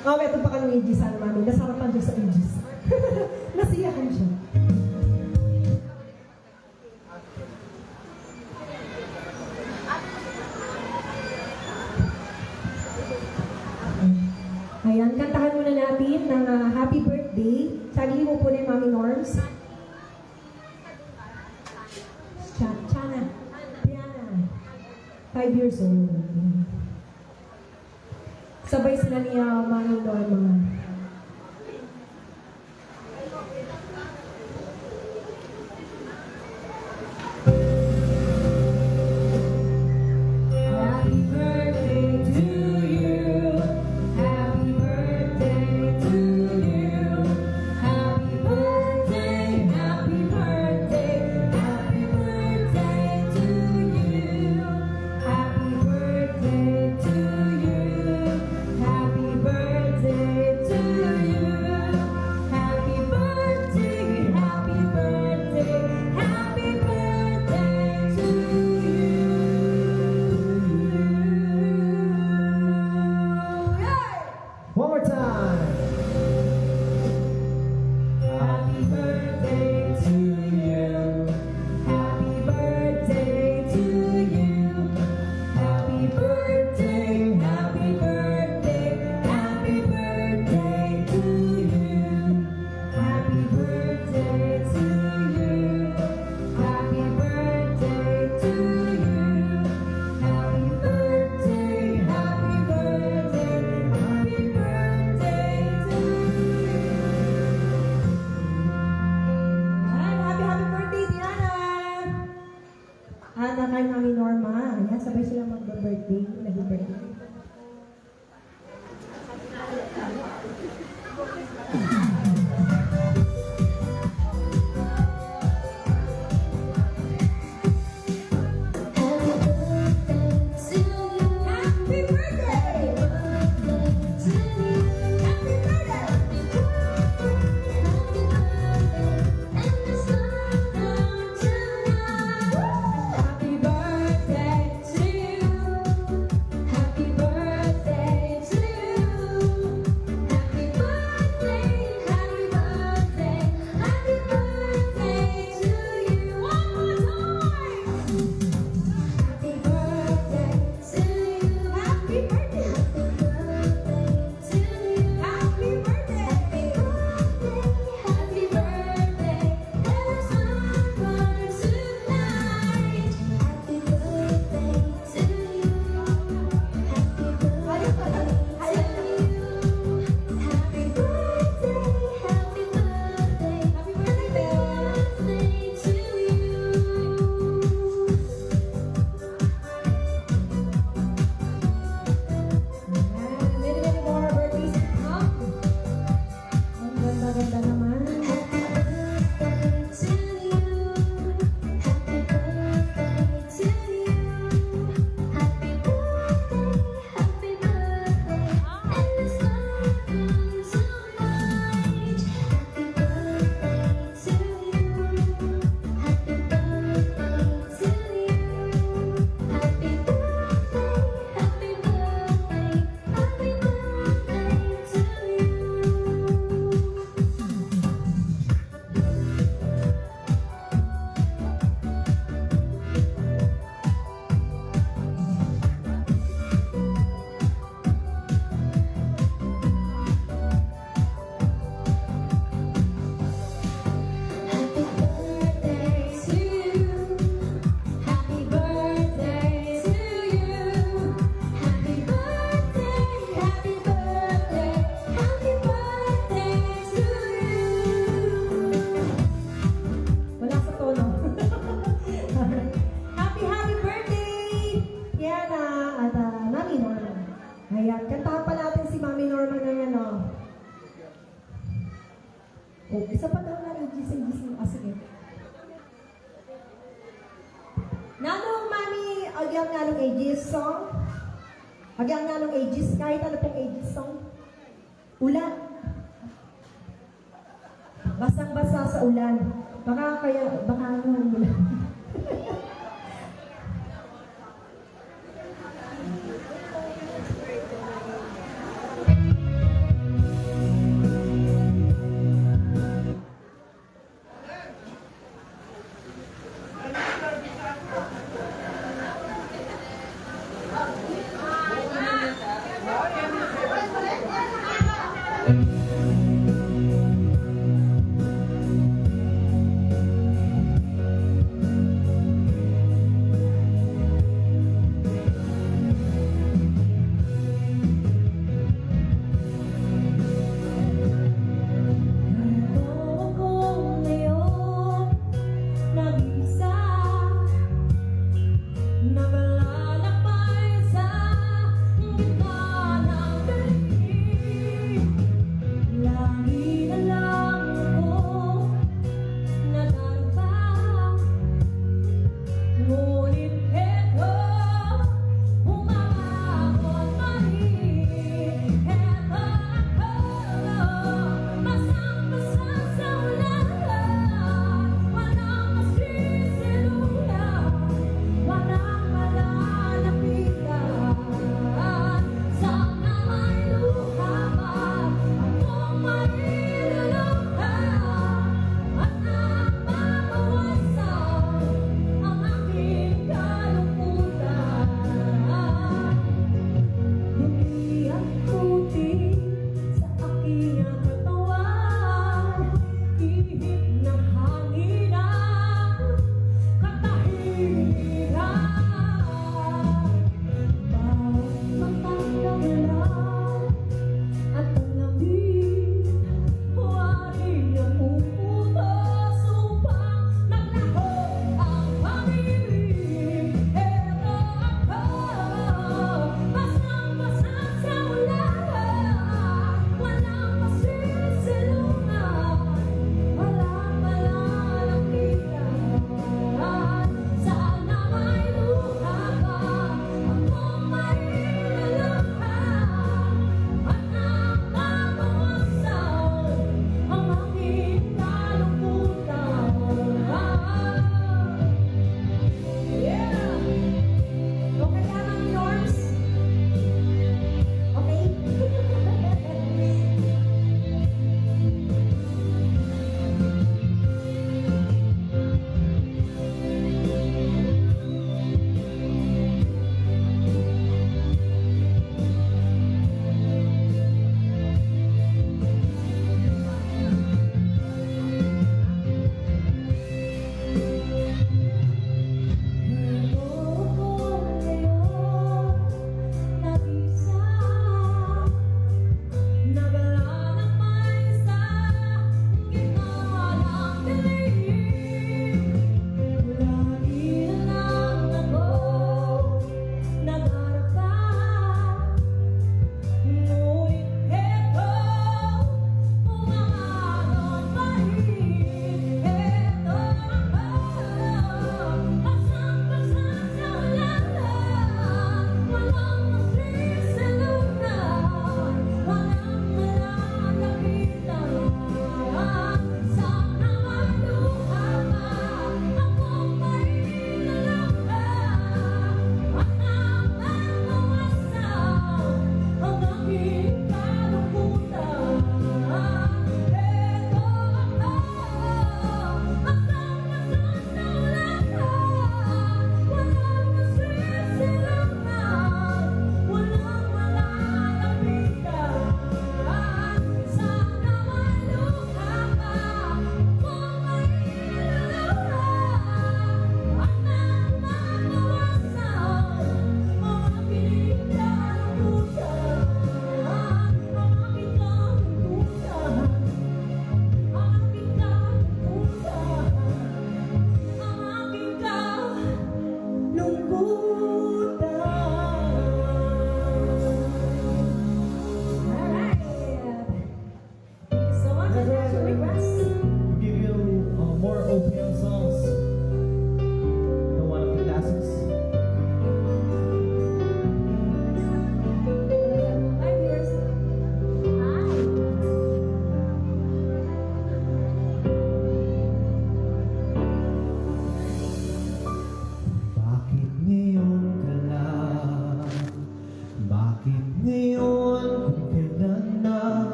Oh, ito pa kami Aegis, mami. Nasarapan siya sa Aegis. Nasiyahan siya. Ayan, kantahan muna natin ng happy birthday. Sabi mo po na yung Mami Norms. Chana. Piana. 5 years old. Sabay sila ni Mami Norma. One more time. Happy birthday to you. Happy birthday to you. Happy birthday, happy birthday, happy birthday to you. Happy birthday to you. Happy birthday to you. Happy birthday, happy birthday, happy birthday to you. Happy birthday, Diana! At kay Mami Norma. Ayan, sabay sila mag-birthday. Nag-birthday. Happy birthday! Happy birthday to you. Happy birthday to you. Happy birthday, happy birthday, happy birthday to you. One more time. Happy birthday to you. Happy birthday. Happy birthday. Happy birthday. There's someone tonight. Happy birthday to you. Happy birthday to you. Happy birthday. Happy birthday. Happy birthday to you. Many, many more birthdays to come. Ang ganda-ganda naman. Happy birthday to you. Happy birthday to you. Happy birthday, happy birthday. And this love comes tonight. Happy birthday to you. Happy birthday to you. Happy birthday, happy birthday, happy birthday to you. Happy birthday to you. Happy birthday to you. Happy birthday, happy birthday, happy birthday to you. Wala sa tono. Happy birthday, Yana at Mami Norma. Ayan, kantahan pa natin si Mami Norma ng ano. Oh, isa pa daw na Aegis. Sige. Nanong Mami, agyang nga ng Aegis song. Agyang nga ng Aegis, kahit ano pong Aegis song. Ulan. Basang-basa sa ulan. Baka ano ulan.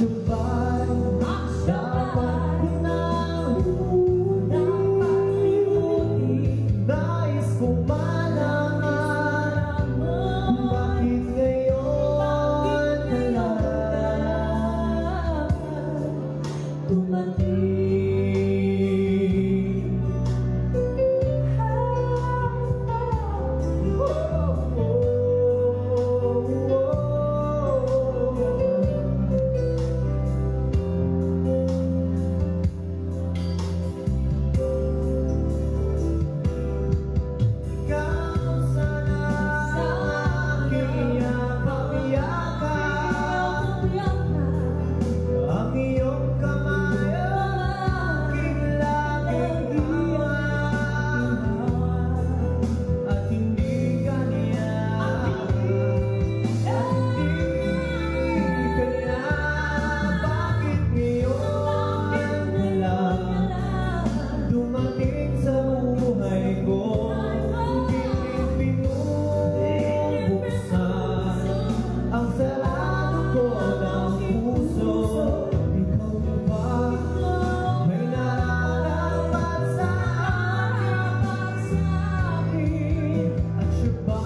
siya ba'y dapat ko nang limutin? Nais kong malaman bakit ngayon ka lang tumating. Ikaw sana aking yakap-yakap, ang iyong kamay aking laging iwan, at hindi kanya, bakit ngayon na lang dumating sa buhay ko? Pilit binubuksan ang sarado ko ng puso. Ikaw ba may nararapat sa akin? At siya ba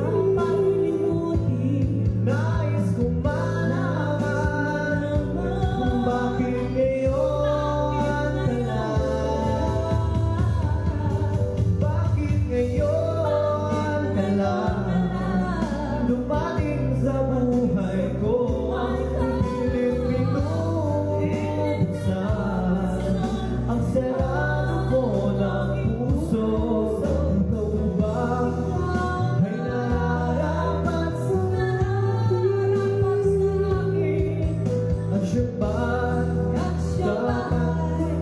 dapat limutin? Nais kong malaman kung bakit ngayon ka lang. Bakit ngayon ka lang dumating sa buhay ko? Pilit binubuksan ang sarado ko ng puso. Ikaw ba may nararapat sa akin? At siya ba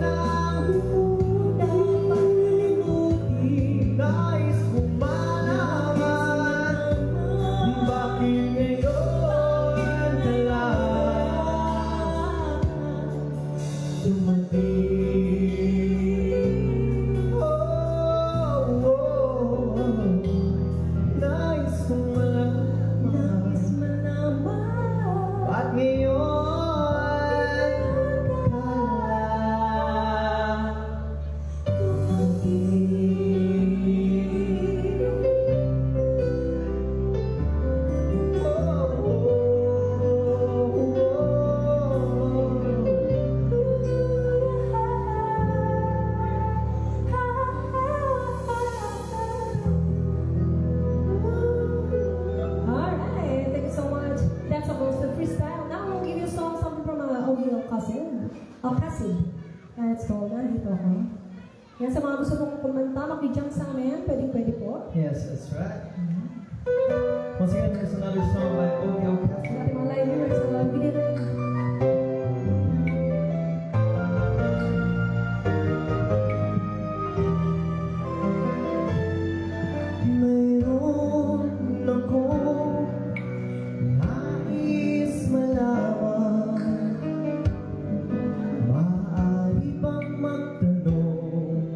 dapat limutin? Nais kong malaman bakit ngayon ka lang dumating. Nais kong malaman ba't ngayon ka lang Alright, thank you so much. That's a most freestyle. Now we'll give you a song, something from OVO Cousin. Cassie. It's called Nandito Ako. Yan, sa mga gusto kong kumanta, makijump sa amin, pwede po. Yes, that's right. Once again, here's another song by OVO Sa Castle. ating mga live viewers, sa live video rin. Mayroon akong nais malaman, maaari bang magtanong?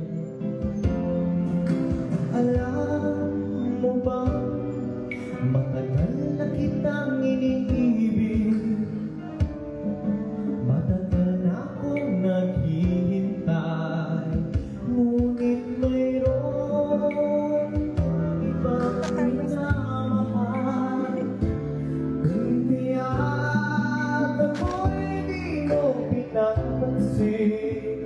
Alam mo bang matagal na kitang iniibig? Matagal na akong naghihintay, ngunit mayroon ibang minamahal. Kaya ako'y di mo pinapansin,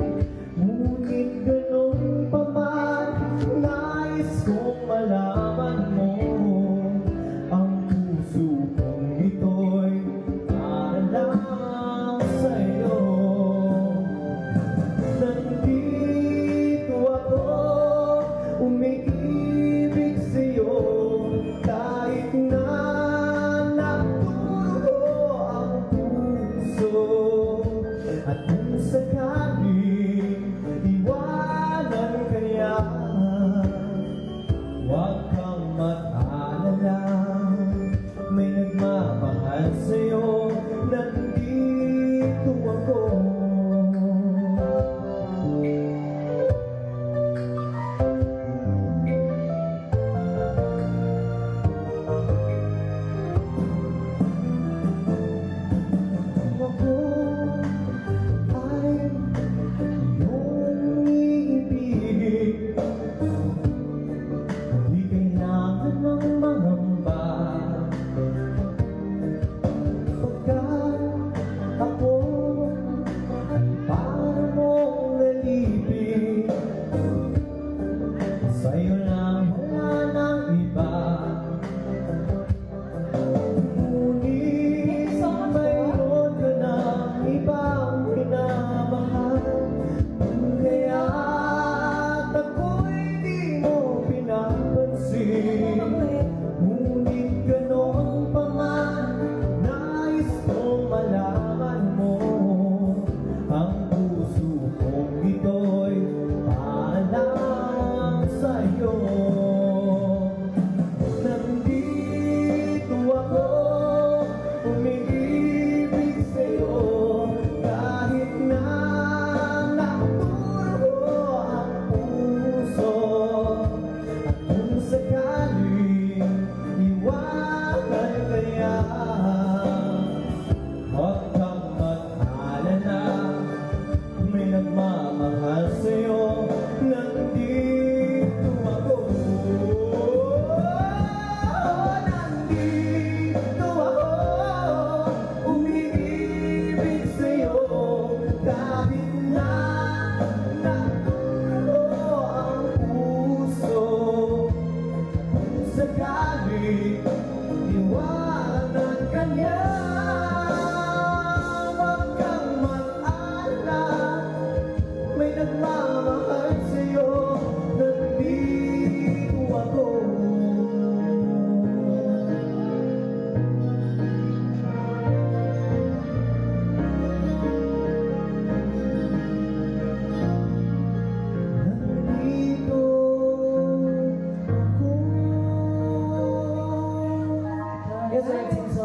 ngunit ganun pa man, nais kong malaman mo. Ang puso kong ito'y para lang sa'yo. Nandito ako, umiibig sa'yo, kahit na naturo ang puso. At kung sakaling iwanan ka niya, huwag kang mag-alala, may nagmamahal sa'yo, nandito ako.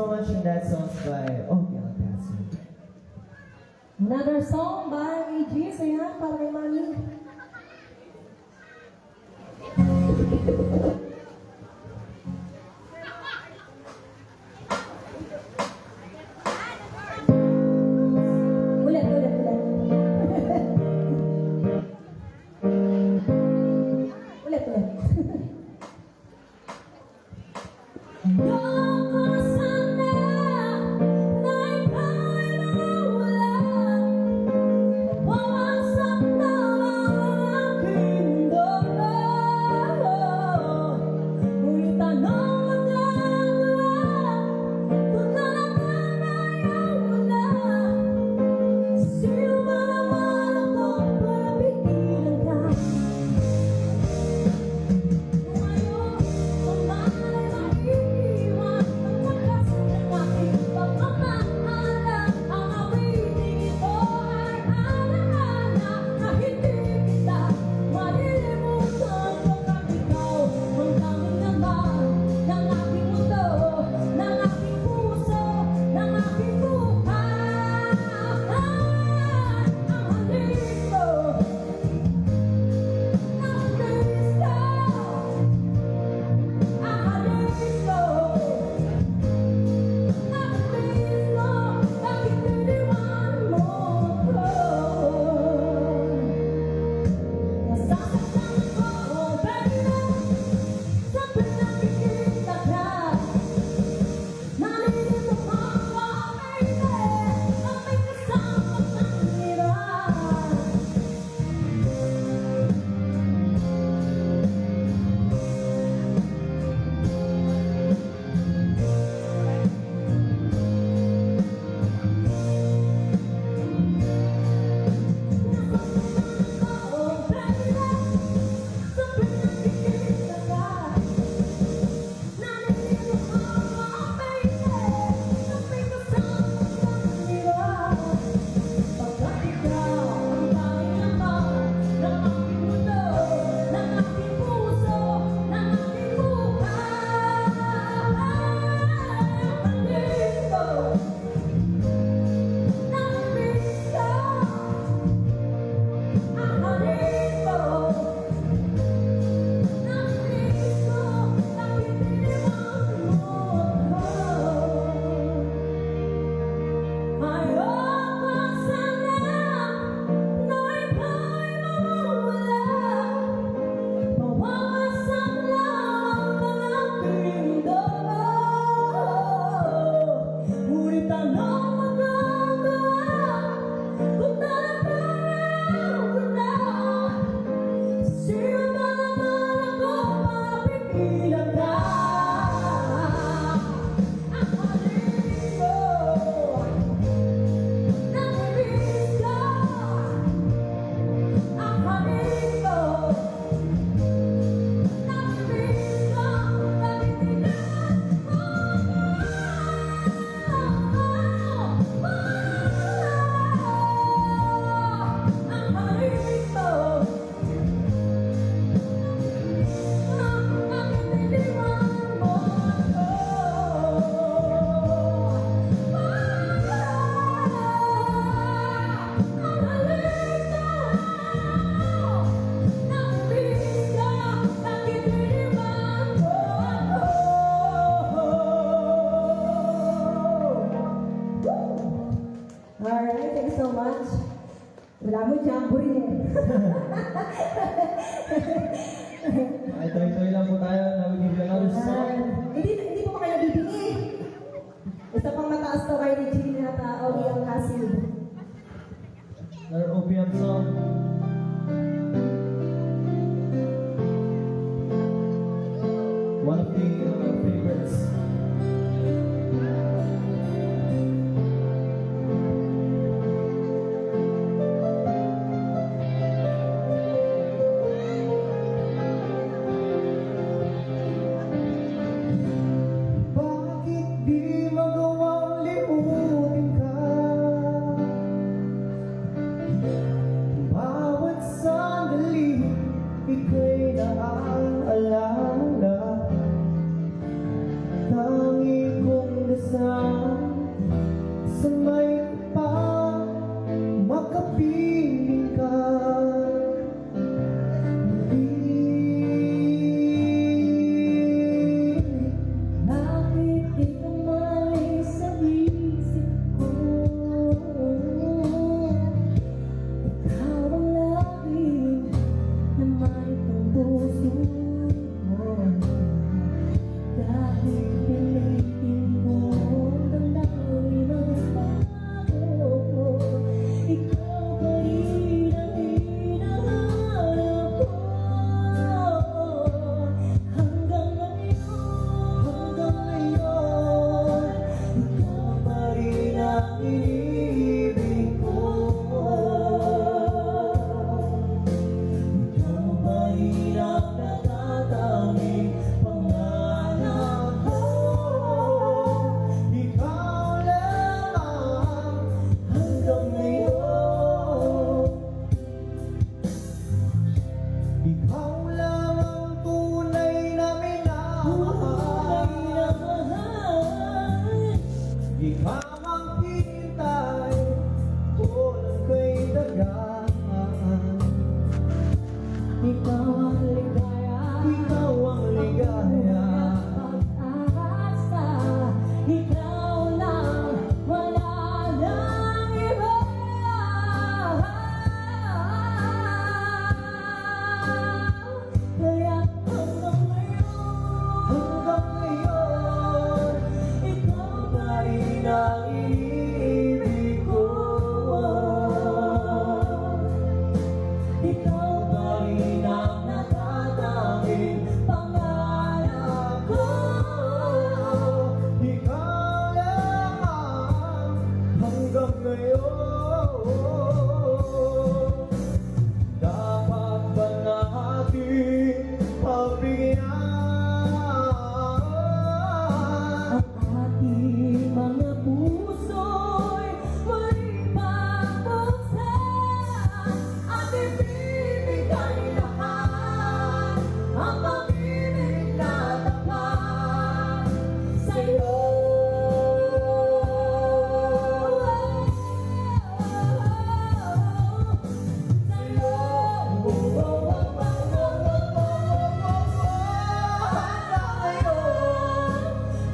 so much, and that song's by Opiang Passive. Another song by AG. So yan, para kay Mami. Ulit. Ulit. Ayoko sana na ikaw'y mawala. Wawasak na ang aking dugo. Ngunit anong magagawa kung talagang ayaw mo na? Sino ba naman ako para pigilan ka? Kung ayaw, mamahal ay maiiwan ang wakas ng aking pagmamahala. Ang awiting ito ay alaala na hindi kita malilimutan. Pagkat ikaw ang tanging naman ng aking mundo, ng aking puso, ng aking buhay. Ang halik mo, ang bilis ko. Alright, thank you so much. Wala mo jamboree eh. Ay, toy-toy lang po tayo. Now we give you another song. Hindi po kayo bibingi. Isa pang mataas to kay Regina at Opiang Passive. Another OPM song. One of the favorites. Bakit di magawang limutin ka? tamang hintay, walang kay dagaan. Ikaw ang ligaya, Ikaw ang ligaya. pag-asa, ikaw lang, wala nang iba. Kaya hanggang ngayon, ikaw pa rin ang iniibig ko. Ikaw pa rin ang natatanging pangarap ko. Ikaw lang hanggang ngayon. Dapat ba natin pagbigyan Ang ating mga puso'y muli pagpuksan at ibibigay lahat ang pag-ibig na tapat sa'yo.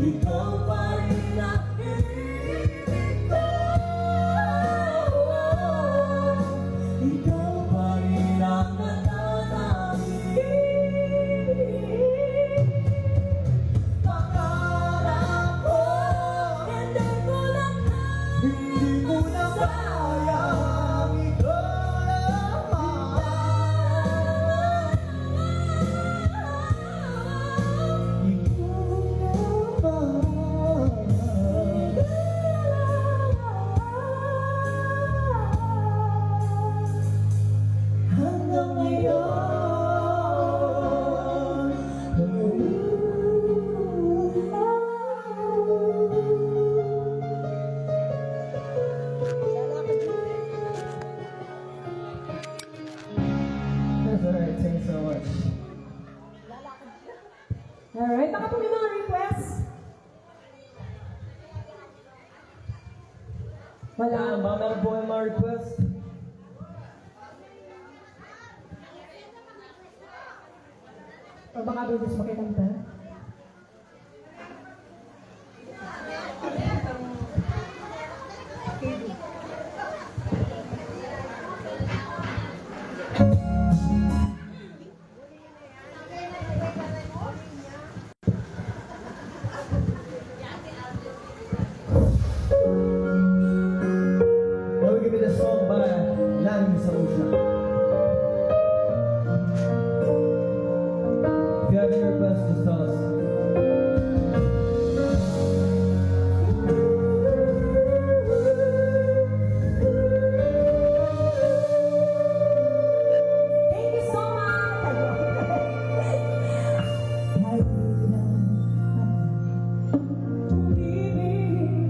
Ikaw pa rin ang iniibig ko. Ikaw pa rin ang natatanging pangarap ko. Hindi ko na Hindi mo na sayang ikaw lang. Hanggang ngayon. That's alright, thank you so much. Alright, baka po may mga requests? Wala. Baka meron po kayong mga request? O baka bibis makikanta? Now we give it a song by Lang Samusha. If you have any requests, just tell us. Thank you so much! Kailan umibig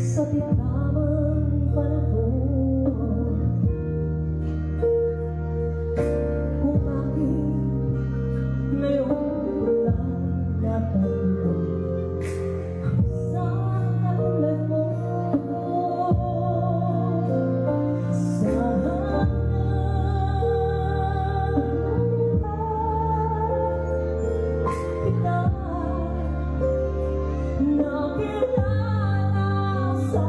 sa titamang panahon? Kung bakit ngayon lang natanggap ang isang katulad mo sa hanggang kita nakilala sa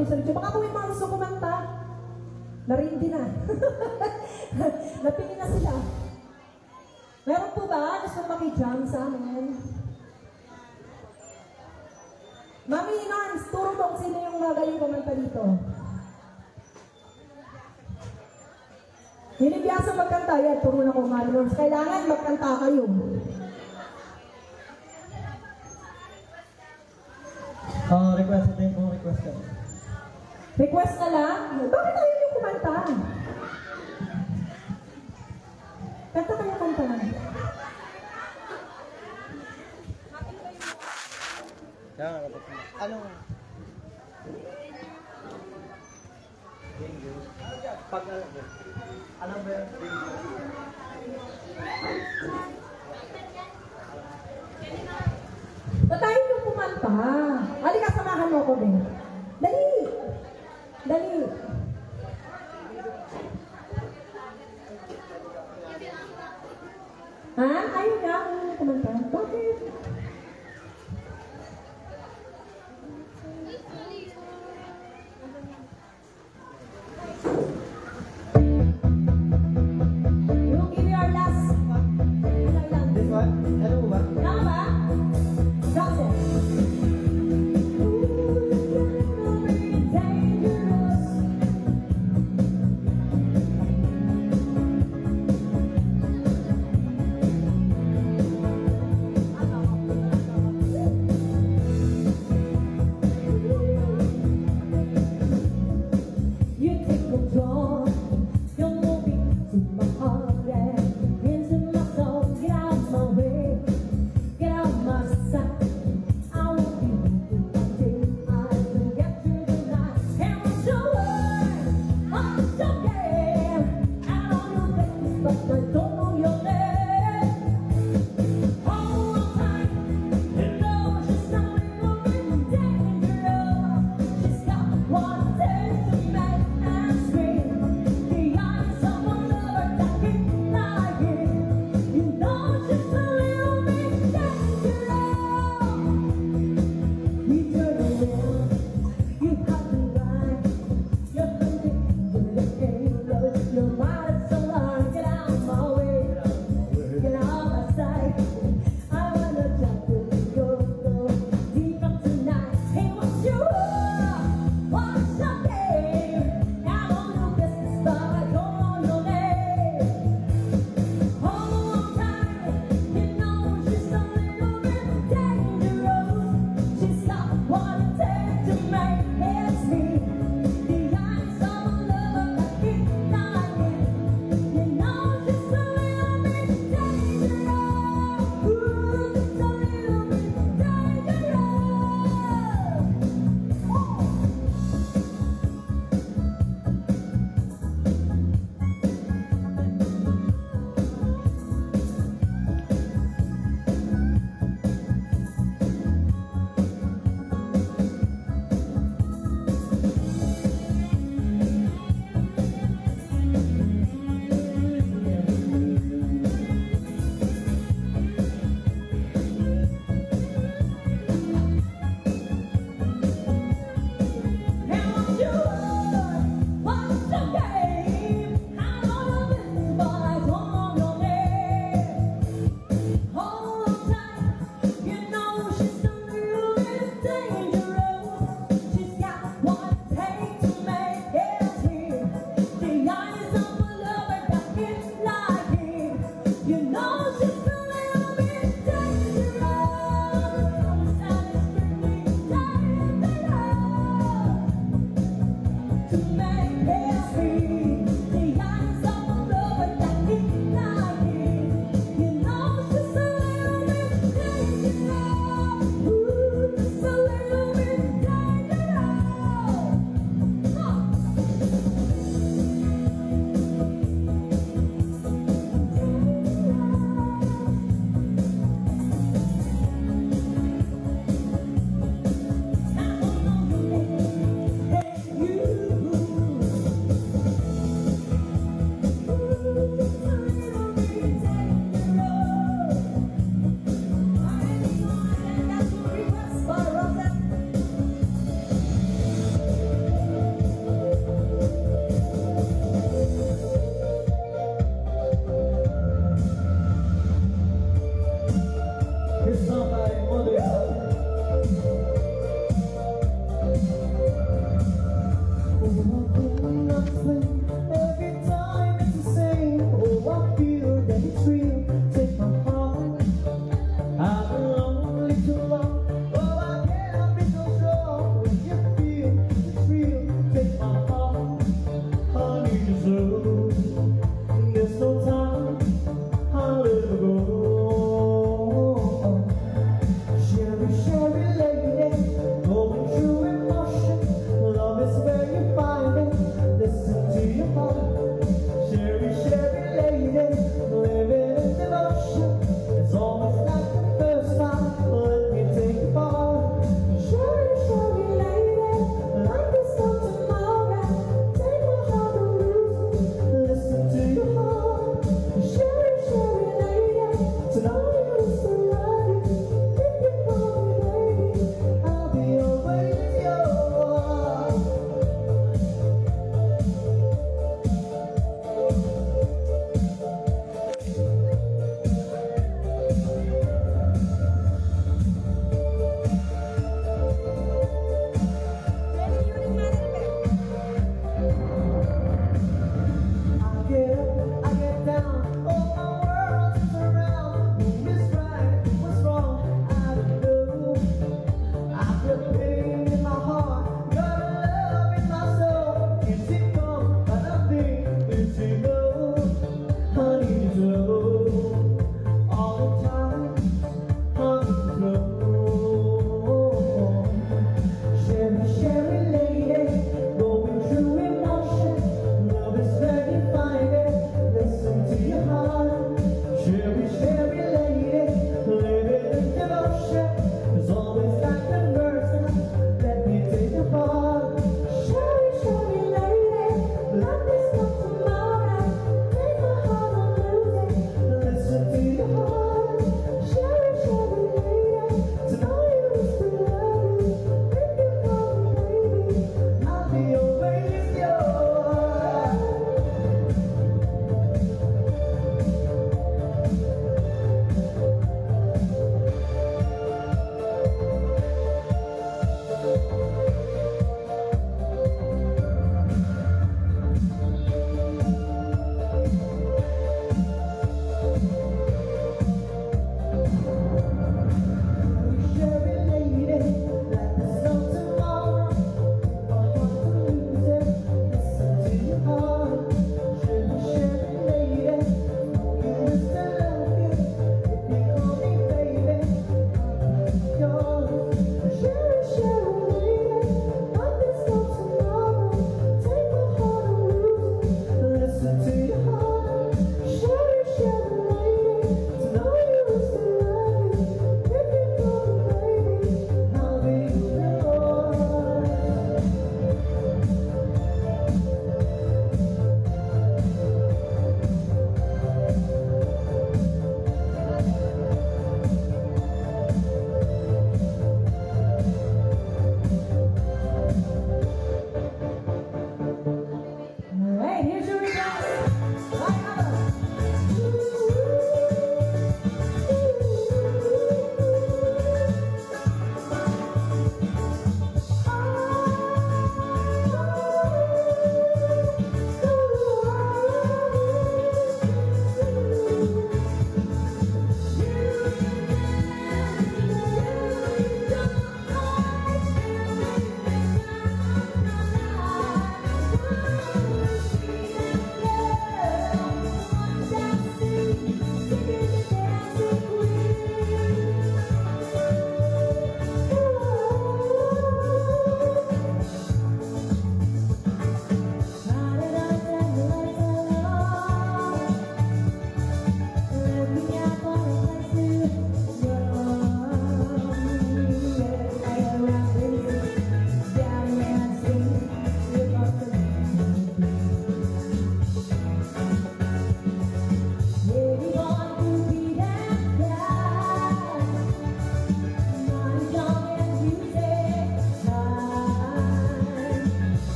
kami sa YouTube. Baka kung may mga gusto kumanta, narindi na. Napili na sila. Meron po ba? Gusto makijam sa amin? Mami Nance, turo mo kung sino yung magaling kumanta dito. Hinibiyasa magkanta yan, turo na ko, Mami Nance. Kailangan magkanta kayo. Request natin po, request ka. Request na lang? Bakit tayo yung kumanta? Kanta kayo kanta lang. Anong? Pag alam ba yan? Ba't tayo yung kumanta? Halika, samahan mo ako, Ben. Dali! Dali! Ha? Ayaw niya akong kumanta? Bakit? We'll give you our last. Ano lang? This one? Ano mo ba? Tama ba? Johnson. Ooh, it's gonna be dangerous.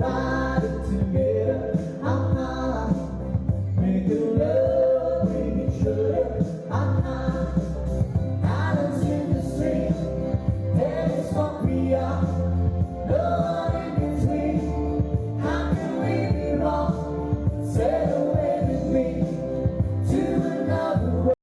Bye.